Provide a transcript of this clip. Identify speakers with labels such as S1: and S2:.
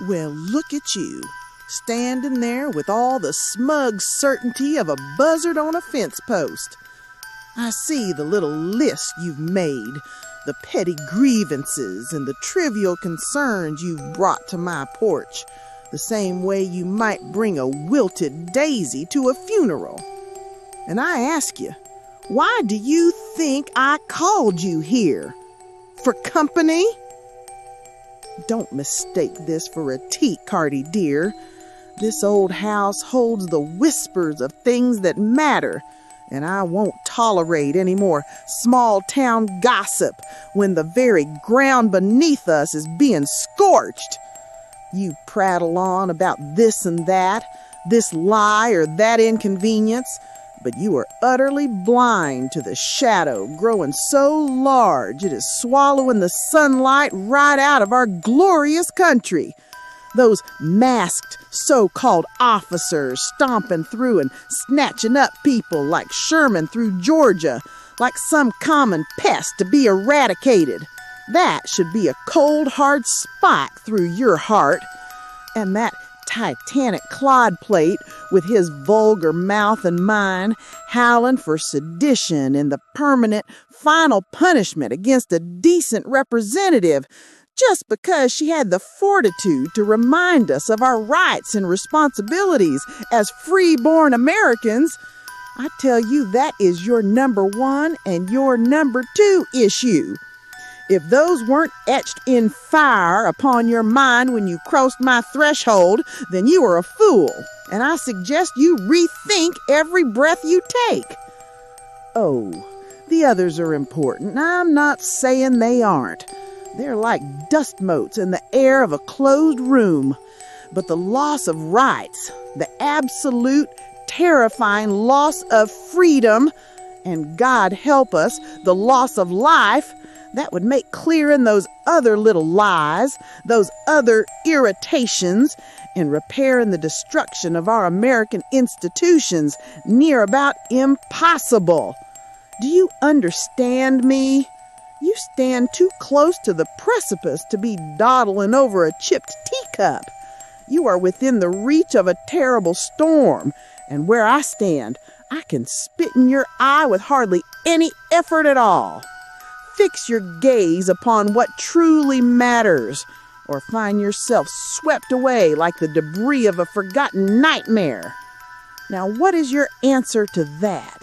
S1: Well, look at you, standing there with all the smug certainty of a buzzard on a fence post. I see the little list you've made, the petty grievances and the trivial concerns you've brought to my porch, the same way you might bring a wilted daisy to a funeral. And I ask you, why do you think I called you here? For company? Don't mistake this for a tea, Carty dear. This old house holds the whispers of things that matter, and I won't tolerate any more small-town gossip when the very ground beneath us is being scorched. You prattle on about this and that, this lie or that inconvenience, but you are utterly blind to the shadow growing so large it is swallowing the sunlight right out of our glorious country. Those masked so-called officers stomping through and snatching up people like Sherman through Georgia, like some common pest to be eradicated. That should be a cold, hard spike through your heart. And that Titanic clodplate with his vulgar mouth and mine howling for sedition and the permanent final punishment against a decent representative just because she had the fortitude to remind us of our rights and responsibilities as free-born Americans. I tell you, that is your number one and your number two issue. If those weren't etched in fire upon your mind when you crossed my threshold, then you are a fool, and I suggest you rethink every breath you take. Oh, the others are important. I'm not saying they aren't. They're like dust motes in the air of a closed room. But the loss of rights, the absolute, terrifying loss of freedom, and God help us, the loss of life, that would make clear in those other little lies, those other irritations, and repairing the destruction of our American institutions near about impossible. Do you understand me? You stand too close to the precipice to be dawdling over a chipped teacup. You are within the reach of a terrible storm, and where I stand, I can spit in your eye with hardly any effort at all. Fix your gaze upon what truly matters, or find yourself swept away like the debris of a forgotten nightmare. Now, what is your answer to that?